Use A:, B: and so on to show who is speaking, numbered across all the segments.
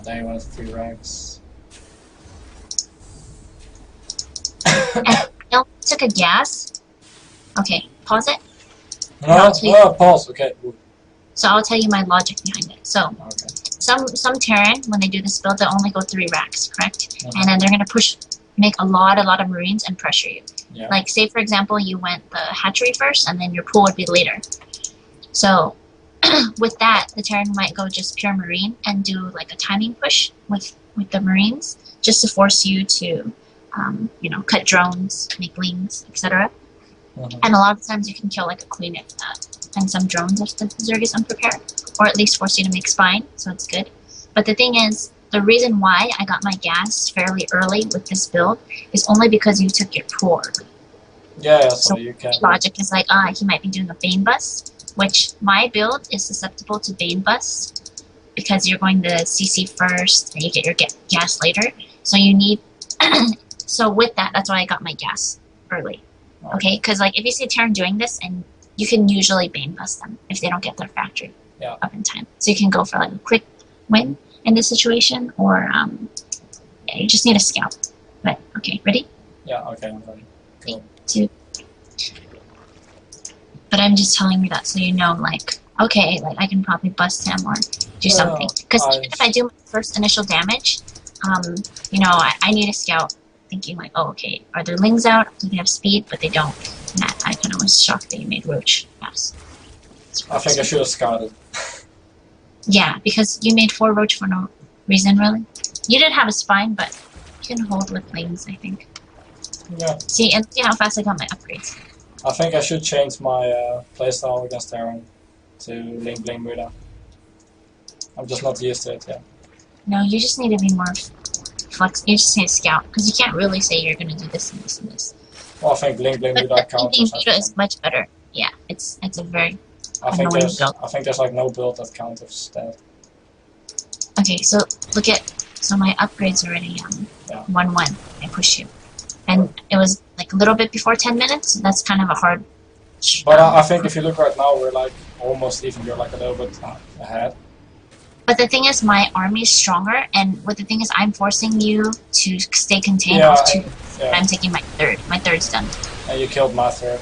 A: Then you went 3 ranks.
B: And I took a gas. Okay, pause it.
A: No, pause. Okay. Ooh.
B: So I'll tell you my logic behind it. So
A: Okay.
B: some Terran, when they do this build, they'll only go 3 racks, correct? And then they're gonna make a lot of Marines and pressure you.
A: Yeah.
B: Like say for example, you went the hatchery first, and then your pool would be later. So with that, the Terran might go just pure Marine and do like a timing push with the Marines, just to force you to, you know, cut drones, make lings, etc. And a lot of times you can kill like a queen and some drones if the Zerg is unprepared, or at least force you to make spine, so it's good. But the thing is, the reason why I got my gas fairly early with this build is only because you took your pool early.
A: Yeah, so you can.
B: Logic is like, he might be doing a Bane bust, which my build is susceptible to Bane bust because you're going to CC first and you get your gas later. So you need, so with that, that's why I got my gas early. Okay, because like if you see a Terran doing this, and you can usually Bane bust them if they don't get their factory up in time. So you can go for like a quick win in this situation, or yeah, you just need a scout. But okay, ready?
A: Yeah, okay, I'm ready. Cool.
B: 3, 2. But I'm just telling you that so you know, like, okay, like I can probably bust him or do something. Because even if I do my first initial damage, you know, I need a scout. Thinking like, oh, okay, are there lings out? Do they have speed? But they don't. And I kind of was shocked that you made roach. Yes.
A: I think I should have scouted.
B: Yeah, because you made 4 roach for no reason, really. You did have a spine, but you can hold with lings, I think.
A: Yeah.
B: See, and see how fast I got my upgrades.
A: I think I should change my playstyle against Terran to Link Bling Muda. I'm just not used to it yet.
B: No, you just need to be more flex. You just need to scout, because you can't really say you're going to do this and this and this.
A: Well, I think Bling Bling Muda counters.
B: Bling Muda is much better. Yeah, it's a very annoying build.
A: I think there's like no build that counters that.
B: Okay, so look at, so my upgrades already 1-1. I pushed you, and it was like a little bit before 10 minutes. That's kind of a hard.
A: But I think if you look right now, we're like almost even. You're like a little bit ahead.
B: But the thing is, my army is stronger, and what the thing is, I'm forcing you to stay contained off 2. I'm taking my 3rd. My 3rd's done.
A: And you killed my 3rd.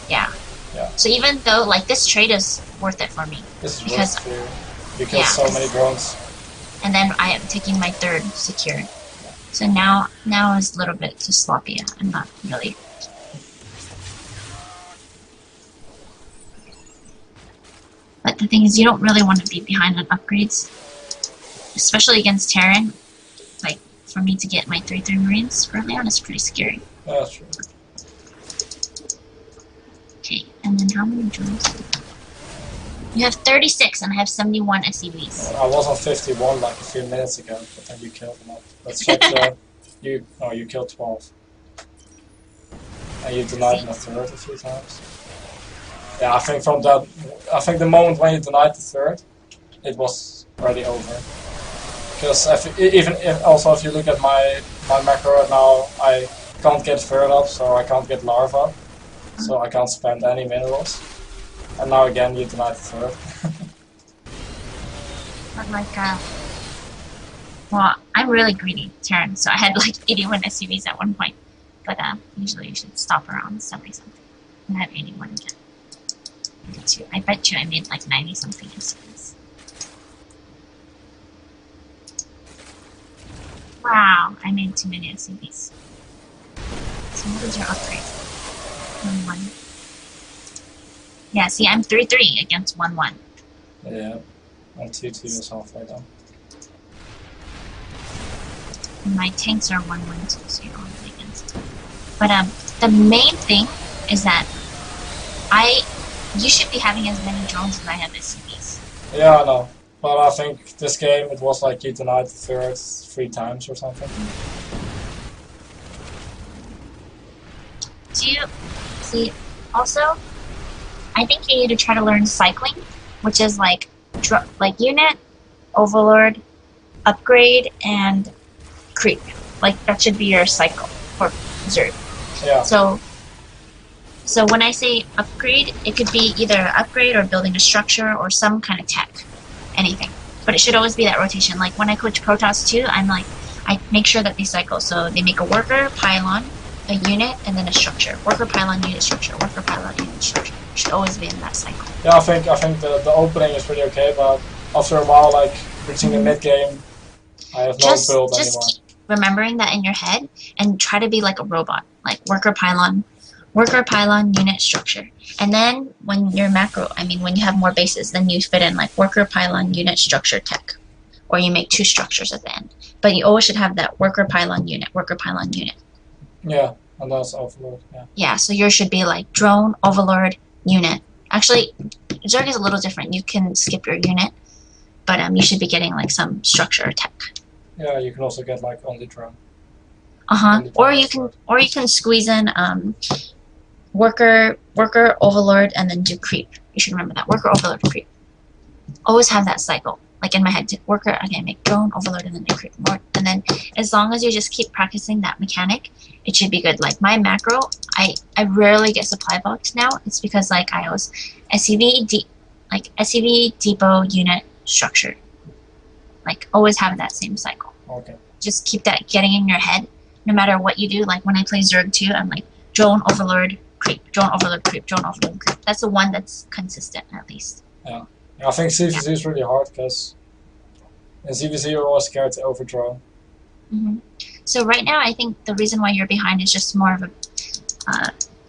B: Yeah.
A: Yeah.
B: So even though, like, this trade is worth it for me.
A: This is
B: because,
A: worth it. You killed so many drones.
B: And then I am taking my 3rd secured. Yeah. So now is a little bit too sloppy. I'm not really. But the thing is, you don't really want to be behind on upgrades, especially against Terran. Like, for me to get my 3/3 Marines early on is pretty scary.
A: Yeah, that's true.
B: Okay, and then how many drones? You have 36, and I have 71 SCVs.
A: I was on 51 like a few minutes ago, but then you killed them all. Let's check the... you killed 12. And you denied my 3rd a few times. Yeah, I think from that, the moment when you denied the 3rd, it was already over. Because if you look at my macro right now, I can't get fur up, so I can't get larva, so I can't spend any minerals. And now again, you denied the 3rd.
B: But like, well, I'm really greedy Terran, so I had like 81 SCVs at one point. But usually you should stop around 70 something. And I have 81 again. I bet you I made like 90 something SCVs. Wow, I made too many SCVs. So what is your upgrade? 1-1. Yeah, see, I'm 3-3 against 1-1.
A: Yeah, and 2-2 is halfway down.
B: And my tanks are 1-1 too, so you don't have to play against them. But the main thing is that you should be having as many drones as I have SCVs.
A: Yeah, I know. But I think this game, it was like you denied the 3rd 3 times or something.
B: Do you see? Also, I think you need to try to learn cycling, which is like unit, overlord, upgrade, and creep. Like that should be your cycle for Zerg.
A: Yeah.
B: So when I say upgrade, it could be either upgrade or building a structure or some kind of tech, anything. but it should always be that rotation. Like when I coach Protoss too, I'm like, I make sure that they cycle. So they make a worker, pylon, a unit, and then a structure. Worker, pylon, unit, structure. Worker, pylon, unit, structure. It should always be in that cycle.
A: Yeah, I think the opening is pretty okay, but after a while, like reaching the mid game, I have no build anymore.
B: Just keep remembering that in your head and try to be like a robot, like worker, pylon, unit, structure. And then when you're macro, I mean when you have more bases, then you fit in like worker, pylon, unit, structure, tech, or you make 2 structures at the end. But you always should have that worker, pylon, unit, worker, pylon, unit.
A: Yeah, and that's overlord. Yeah.
B: Yeah, so yours should be like drone, overlord, unit. Actually, Zerg is a little different. You can skip your unit, but you should be getting like some structure or tech.
A: Yeah, you can also get like only drone.
B: Or you can squeeze in worker, overlord, and then do creep. You should remember that worker, overlord, creep. Always have that cycle. Like in my head, worker, okay, make drone, overlord, and then do creep more. And then as long as you just keep practicing that mechanic, it should be good. Like my macro, I rarely get supply box now. It's because like I was SCV, depot, unit, structure. Like always have that same cycle.
A: Okay.
B: Just keep that getting in your head. No matter what you do, like when I play Zerg too, I'm like drone, overlord, creep, drone, overlord, creep, drone, overlord, creep. That's the one that's consistent at least.
A: Yeah. I think CVC is really hard because in CVC you're always scared to overdrone.
B: So right now I think the reason why you're behind is just more of a,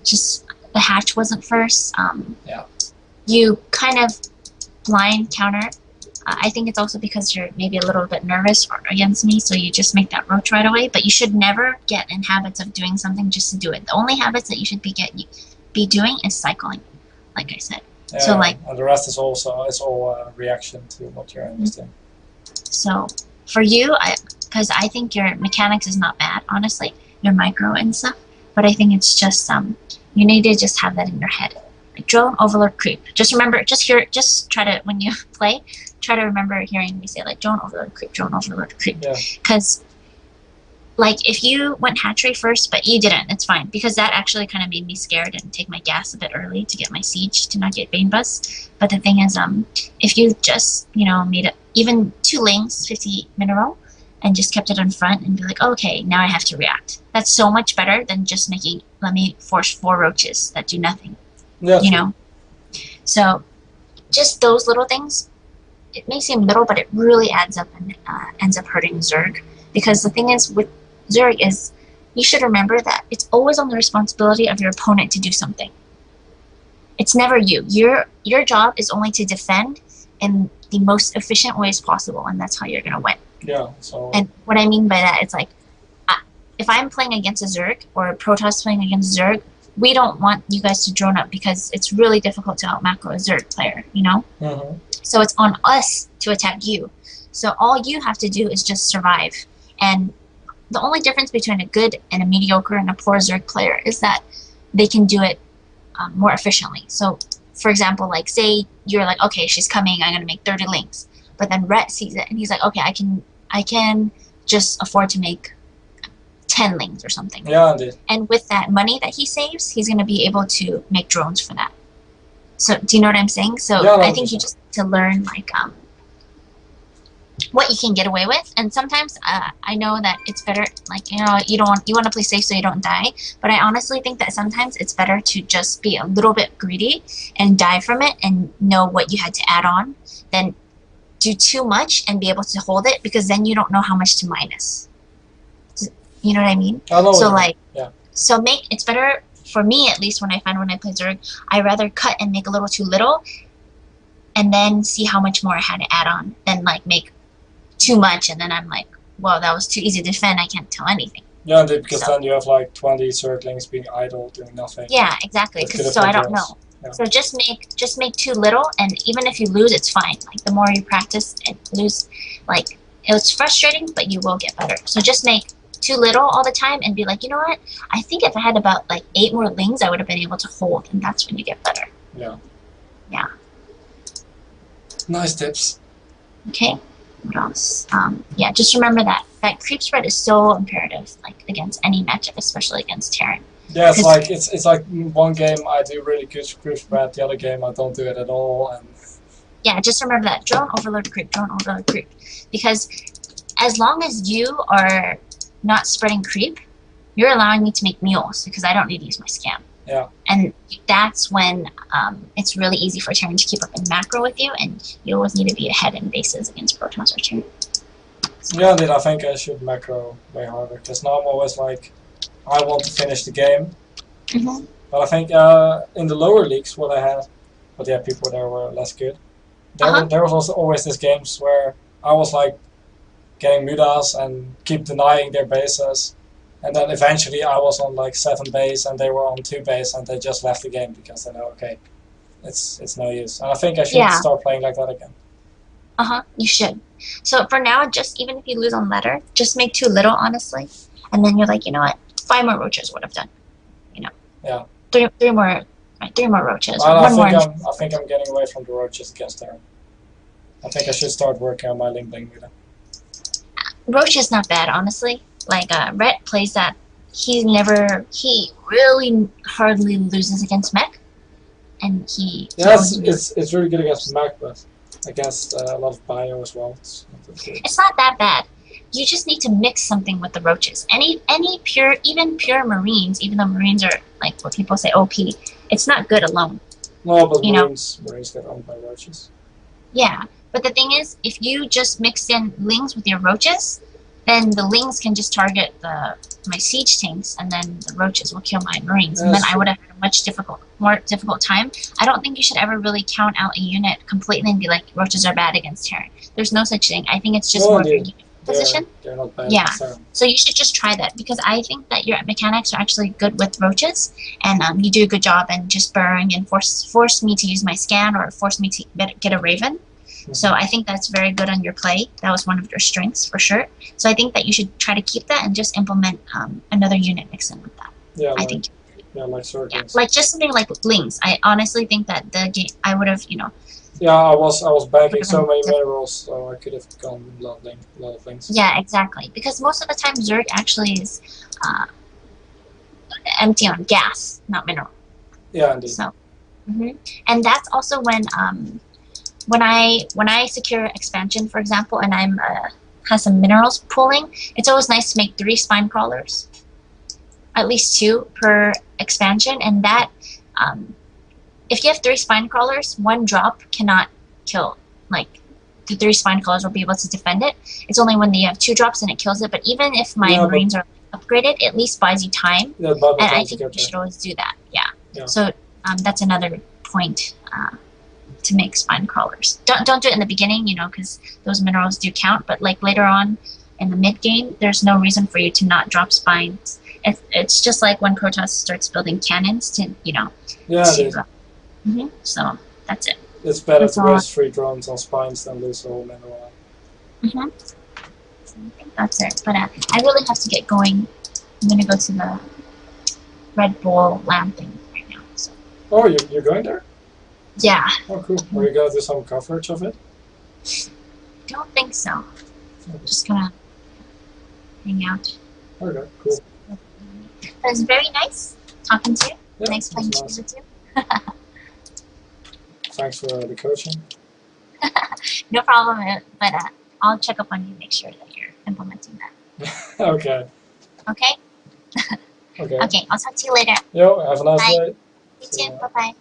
B: just the hatch wasn't first.
A: Yeah.
B: You kind of blind counter. I think it's also because you're maybe a little bit nervous against me, so you just make that roach right away. But you should never get in habits of doing something just to do it. The only habits that you should be doing is cycling, like I said.
A: Yeah,
B: so like,
A: and the rest is also all reaction to what you're investing.
B: So for you, because I think your mechanics is not bad, honestly, your micro and stuff. But I think it's just you need to just have that in your head. Like drone, overlord, creep. Just remember, just try to, when you play, try to remember hearing me say like drone, overlord, creep, drone, overlord, creep. Because like if you went hatchery first but you didn't, it's fine, because that actually kind of made me scared and take my gas a bit early to get my siege to not get Bane Buzz. But the thing is, if you just made it even 2 lanes 50 mineral and just kept it in front and be like, oh, okay, now I have to react, that's so much better than just making, let me force 4 roaches that do nothing. So just those little things, it may seem little, but it really adds up and ends up hurting Zerg. Because the thing is with Zerg is, you should remember that it's always on the responsibility of your opponent to do something. It's never you. Your job is only to defend in the most efficient ways possible, and that's how you're gonna win.
A: Yeah. So. And
B: what I mean by that, it's like, if I'm playing against a Zerg or a Protoss playing against Zerg, we don't want you guys to drone up because it's really difficult to out macro a Zerg player, So it's on us to attack you. So all you have to do is just survive. And the only difference between a good and a mediocre and a poor Zerg player is that they can do it more efficiently. So, for example, like say you're like, okay, she's coming, I'm gonna make 30 links. But then Rhett sees it and he's like, okay, I can just afford to make 10 links or something.
A: Yeah, indeed.
B: And with that money that he saves, he's gonna be able to make drones for that. So do you know what I'm saying? So yeah, I think you just need to learn like what you can get away with. And sometimes I know that it's better, like you want to play safe so you don't die, but I honestly think that sometimes it's better to just be a little bit greedy and die from it and know what you had to add on than do too much and be able to hold it, because then you don't know how much to minus. You know what I mean?
A: I know.
B: So like, so it's better for me, at least when I play Zerg, I rather cut and make a little too little and then see how much more I had to add on than like make too much and then I'm like, well, that was too easy to defend, I can't tell anything.
A: Yeah, indeed, because then you have like 20 Zerglings being idle doing nothing.
B: Yeah, exactly. So I don't know. Yeah. So just make too little, and even if you lose, it's fine. Like the more you practice and lose, like it's frustrating, but you will get better. So just make too little all the time and be like, you know what? I think if I had about like 8 more lings, I would have been able to hold, and that's when you get better.
A: Yeah.
B: Yeah.
A: Nice tips.
B: Okay. What else? Yeah, just remember that creep spread is so imperative, like against any matchup, especially against Terran.
A: Yeah, it's like one game I do really good creep spread, the other game I don't do it at all, and
B: Yeah, just remember that. Drone overload creep, drone overload creep. Because as long as you are not spreading creep, you're allowing me to make mules because I don't need to use my scam.
A: Yeah.
B: And that's when it's really easy for Terran to keep up in macro with you, and you always need to be ahead in bases against Protoss or Terran.
A: Yeah, indeed, I think I should macro way harder, because now I'm always like, I want to finish the game.
B: Mm-hmm.
A: But I think in the lower leagues, what I had, but yeah, people there were less good. There was also always these games where I was like getting mudas and keep denying their bases. And then eventually I was on like 7 base and they were on 2 base and they just left the game because they know, okay, it's no use. And I think I should start playing like that again.
B: You should. So for now, just even if you lose on ladder, just make too little, honestly. And then you're like, you know what? 5 more roaches would have done. You know.
A: Yeah.
B: Three more roaches.
A: I
B: One
A: think I'm getting away from the roaches against Terran. I think I should start working on my Ling Bling Muda.
B: Roach is not bad, honestly. Like, Rhett plays that. He really hardly loses against mech. And he...
A: Yeah, it's really good against mech, but against a lot of bio as well.
B: It's not that bad. You just need to mix something with the roaches. Even pure marines, even though marines are, like, what people say OP, it's not good alone.
A: No, but marines get owned by roaches.
B: Yeah, but the thing is, if you just mix in lings with your roaches, then the lings can just target my siege tanks, and then the roaches will kill my marines, and then I would have had a much more difficult time. I don't think you should ever really count out a unit completely and be like, roaches are bad against Terran. There's no such thing. I think it's just more of a unit position.
A: They're not bad.
B: Yeah, so you should just try that, because I think that your mechanics are actually good with roaches, and you do a good job in just burrowing and force me to use my scan or force me to get a raven. So I think that's very good on your play. That was one of your strengths for sure. So I think that you should try to keep that and just implement another unit mix in with that.
A: Yeah,
B: I think.
A: Yeah, like sword games.
B: Like just something like lings. I honestly think that the game I would have,
A: Yeah, I was banking so many minerals, so I could have gone a lot of things.
B: Yeah, exactly. Because most of the time Zerg actually is empty on gas, not mineral.
A: Yeah, indeed.
B: So, and that's also when I secure expansion, for example, and I'm has some minerals pooling, it's always nice to make 3 spine crawlers, at least 2 per expansion, and that if you have 3 spine crawlers, 1 drop cannot kill. Like the 3 spine crawlers will be able to defend it. It's only when you have 2 drops and it kills it. But even if my marines are upgraded, it at least buys you time, and I think you should always do that. Yeah. So that's another point. To make spine crawlers. Don't do it in the beginning, because those minerals do count, but like later on in the mid game, there's no reason for you to not drop spines. It's just like when Protoss starts building cannons to, so that's it.
A: It's better to waste 3 drones on spines than lose the whole mineral.
B: So I think that's it. But I really have to get going. I'm gonna go to the Red Bull land thing right now. So.
A: Oh, you're going there?
B: Yeah.
A: Oh, cool. Are you gonna do some coverage of it?
B: Don't think so. I'm just gonna hang out.
A: Okay, cool.
B: It was very nice talking to you.
A: Yeah,
B: nice playing games with you.
A: Thanks for the coaching.
B: No problem, but I'll check up on you, make sure that you're implementing that.
A: Okay.
B: Okay?
A: Okay.
B: Okay, I'll talk to you later.
A: Yo, have a nice day.
B: You too. Bye-bye.